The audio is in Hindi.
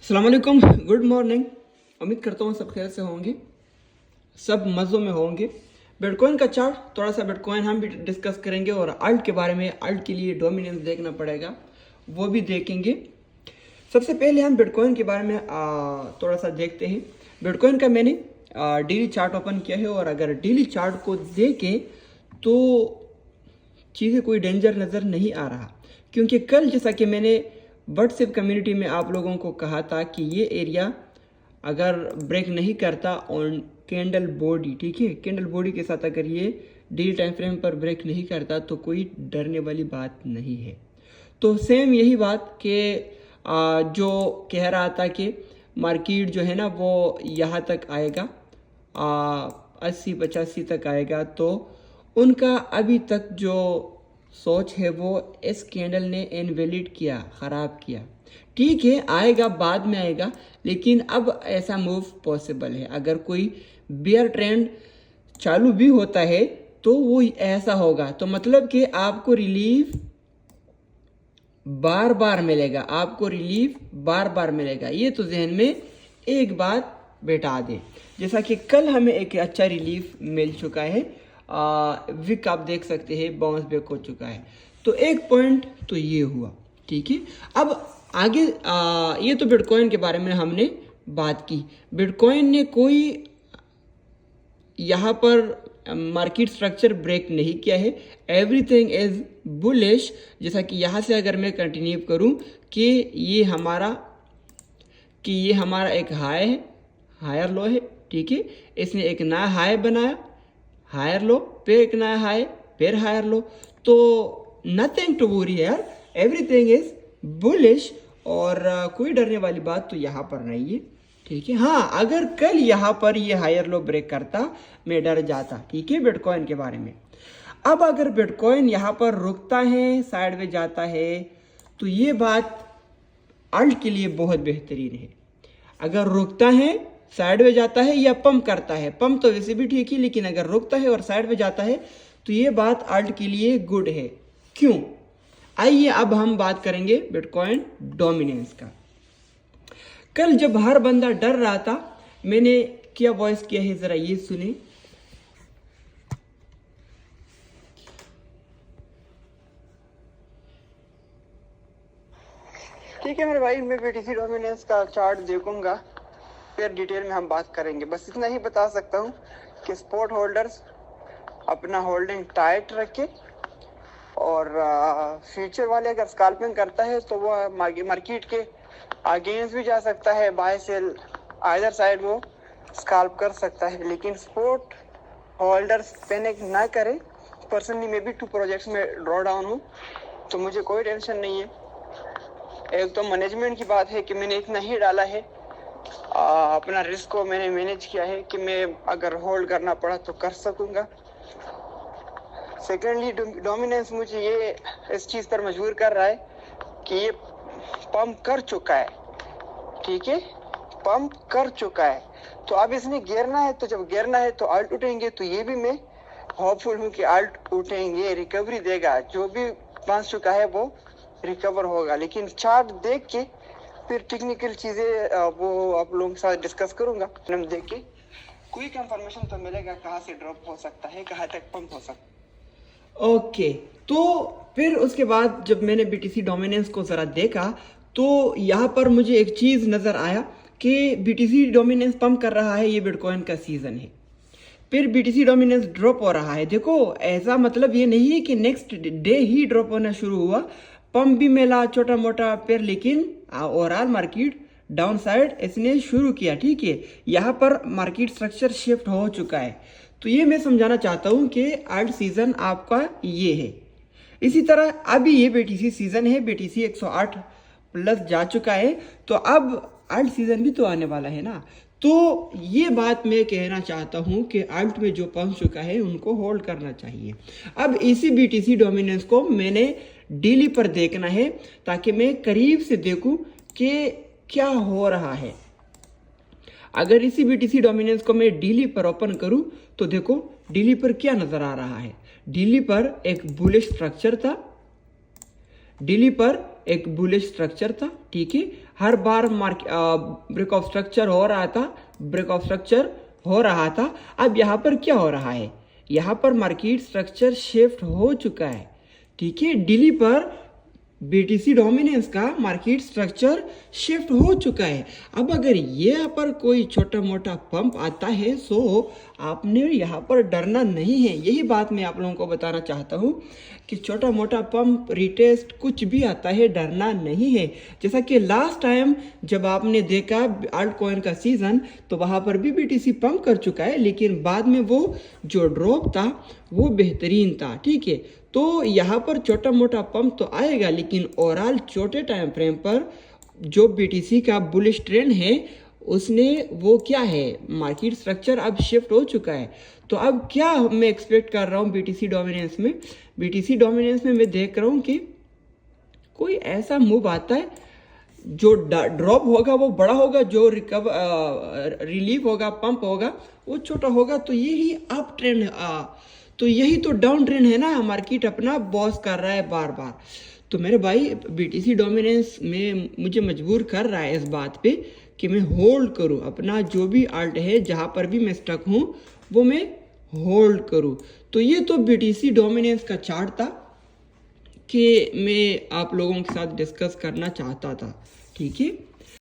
अस्सलाम वालेकुम, गुड मॉर्निंग। उम्मीद करता हूँ सब खैर से होंगे, सब मज़ों में होंगे। बिटकॉइन का चार्ट, थोड़ा सा बिटकॉइन हम भी डिस्कस करेंगे और अल्ट के बारे में, अल्ट के लिए डोमिनेंस देखना पड़ेगा, वो भी देखेंगे। सबसे पहले हम बिटकॉइन के बारे में थोड़ा सा देखते हैं। बिटकॉइन का मैंने डेली चार्ट ओपन किया है और अगर डेली चार्ट को देखें तो चीज़ें कोई डेंजर नज़र नहीं आ रहा, क्योंकि कल जैसा कि मैंने व्हाट्सएप कम्युनिटी में आप लोगों को कहा था कि ये एरिया अगर ब्रेक नहीं करता ऑन कैंडल बॉडी, ठीक है, कैंडल बॉडी के साथ अगर ये डेली टाइम फ्रेम पर ब्रेक नहीं करता तो कोई डरने वाली बात नहीं है। तो सेम यही बात कि जो कह रहा था कि मार्केट जो है ना वो यहाँ तक आएगा, 80-85 तक आएगा, तो उनका अभी तक जो सोच है वो इस कैंडल ने इनवैलिड किया, ख़राब किया। ठीक है, आएगा, बाद में आएगा, लेकिन अब ऐसा मूव पॉसिबल है। अगर कोई बियर ट्रेंड चालू भी होता है तो वो ऐसा होगा, तो मतलब कि आपको रिलीफ बार बार मिलेगा, आपको रिलीफ बार बार मिलेगा। ये तो जहन में एक बात बैठा दे। जैसा कि कल हमें एक अच्छा रिलीफ मिल चुका है, विक आप देख सकते हैं बाउंस बैक हो चुका है, तो एक पॉइंट तो ये हुआ, ठीक है। अब आगे ये तो बिटकॉइन के बारे में हमने बात की। बिटकॉइन ने कोई यहाँ पर मार्केट स्ट्रक्चर ब्रेक नहीं किया है, एवरीथिंग इज बुलिश। जैसा कि यहाँ से अगर मैं कंटिन्यू करूँ कि ये हमारा एक हाई है, हायर लो है, ठीक है, इसने एक नया हाई बनाया, हायर लो, फिर एक नया हाई, फिर हायर लो, तो नथिंग टू वरी यार, एवरीथिंग इज बुलिश और कोई डरने वाली बात तो यहाँ पर नहीं है, ठीक है। हाँ, अगर कल यहाँ पर ये हायर लो ब्रेक करता मैं डर जाता, ठीक है, बिटकॉइन के बारे में। अब अगर बिटकॉइन यहाँ पर रुकता है, साइड में जाता है, तो ये बात अल्ट के लिए बहुत बेहतरीन है। अगर रुकता है, साइड में जाता है या पंप करता है, पंप तो वैसे भी ठीक है, लेकिन अगर रुकता है और साइड में जाता है तो ये बात अल्ट के लिए गुड है। क्यों? आइए अब हम बात करेंगे बिटकॉइन डोमिनेंस का। कल जब हर बंदा डर रहा था, मैंने क्या वॉइस किया है, जरा ये सुने। ठीक है मेरे भाई, मैं बीटीसी डोमिनेंस का चार्ट देखूंगा, फिर डिटेल में हम बात करेंगे। बस इतना ही बता सकता हूँ कि स्पॉट होल्डर्स अपना होल्डिंग टाइट रखे और फ्यूचर वाले अगर स्कैल्पिंग करता है तो वो मार्केट के अगेंस्ट भी जा सकता है, बाय सेल आइदर साइड वो स्कैल्प कर सकता है, लेकिन स्पॉट होल्डर्स पैनिक ना करें। पर्सनली मैं भी 2 प्रोजेक्ट्स में ड्रॉ डाउन हूँ, तो मुझे कोई टेंशन नहीं है। एक तो मैनेजमेंट की बात है कि मैंने इतना ही डाला है, अपना रिस्क को मैंने मैनेज किया है कि मैं अगर होल्ड करना पड़ा तो कर सकूंगा। सेकेंडली डोमिनेंस मुझे ये इस चीज पर मजबूर कर रहा है कि ये पंप कर चुका है, ठीक है, पंप कर चुका है, तो अब इसने गिरना है, तो जब गिरना है तो अल्ट उठेंगे, तो ये भी मैं होपफुल हूँ कि अल्ट उठेंगे, रिकवरी देगा, जो भी पहुंच चुका है वो रिकवर होगा। लेकिन चार्ट देख के फिर टेक्निकल चीजें वो आप लोगों के साथ डिस्कस करूंगा, हम देख के क्विक इंफॉर्मेशन तो मिलेगा, कहाँ से ड्रॉप हो सकता है, कहाँ तक पंप हो सकता है। ओके, तो फिर उसके बाद जब मैंने बीटीसी डोमिनेंस को ज़रा देखा तो यहाँ पर मुझे एक चीज़ नज़र आया कि बीटीसी डोमिनेंस पंप कर रहा है, ये बिटकॉइन का सीज़न है। फिर बीटीसी डोमिनेंस ड्रॉप हो रहा है। देखो, ऐसा मतलब ये नहीं है कि नेक्स्ट डे ही ड्रॉप होना शुरू हुआ, पंप भी मिला छोटा मोटा, फिर लेकिन ओवरऑल मार्केट डाउन साइड इसने शुरू किया, ठीक है। यहाँ पर मार्केट स्ट्रक्चर शिफ्ट हो चुका है, तो ये मैं समझाना चाहता हूँ कि अल्ट सीजन आपका ये है। इसी तरह अभी ये बीटीसी सीजन है, बीटीसी 108 प्लस जा चुका है, तो अब अल्ट सीजन भी तो आने वाला है ना। तो ये बात मैं कहना चाहता हूँ कि अल्ट में जो पहुंच चुका है उनको होल्ड करना चाहिए। अब इसी बीटीसी डोमिनेंस को मैंने डेली पर देखना है, ताकि मैं करीब से देखूं कि क्या हो रहा है। अगर इसी बीटीसी डोमिनेंस को मैं डेली पर ओपन करूं तो देखो डेली पर क्या नजर आ रहा है। डेली पर एक बुलिश स्ट्रक्चर था, डेली पर एक बुलिश स्ट्रक्चर था, ठीक है। हर बार ब्रेक ऑफ स्ट्रक्चर हो रहा था, अब यहाँ पर क्या हो रहा है, यहाँ पर मार्केट स्ट्रक्चर शिफ्ट हो चुका है, ठीक है। डेली पर बीटीसी डोमिनेंस का मार्केट स्ट्रक्चर शिफ्ट हो चुका है। अब अगर यहाँ पर कोई छोटा मोटा पंप आता है सो आपने यहाँ पर डरना नहीं है। यही बात मैं आप लोगों को बताना चाहता हूँ कि छोटा मोटा पंप रिटेस्ट कुछ भी आता है, डरना नहीं है। जैसा कि लास्ट टाइम जब आपने देखा आल्ट कॉइन का सीजन, तो वहाँ पर भी बीटीसी पंप कर चुका है, लेकिन बाद में वो जो ड्रॉप था वो बेहतरीन था, ठीक है। तो यहाँ पर छोटा मोटा पंप तो आएगा, लेकिन ओवरऑल छोटे टाइम फ्रेम पर जो बीटीसी का बुलिश ट्रेंड है उसने वो क्या है, मार्केट स्ट्रक्चर अब शिफ्ट हो चुका है। तो अब क्या मैं एक्सपेक्ट कर रहा हूँ बीटीसी डोमिनेंस में, मैं देख रहा हूँ कि कोई ऐसा मूव आता है, जो ड्रॉप होगा वो बड़ा होगा, जो रिलीव होगा, पंप होगा वो छोटा होगा। तो यही अप ट्रेंड तो यही तो डाउन ट्रेंड है ना, मार्केट अपना बॉस कर रहा है बार बार। तो मेरे भाई बीटीसी डोमिनेंस में मुझे मजबूर कर रहा है इस बात पे कि मैं होल्ड करूं अपना जो भी आल्ट है, जहां पर भी मैं स्टक हूं वो मैं होल्ड करूं। तो ये तो बीटीसी डोमिनेंस का चार्ट था कि मैं आप लोगों के साथ डिस्कस करना चाहता था, ठीक है।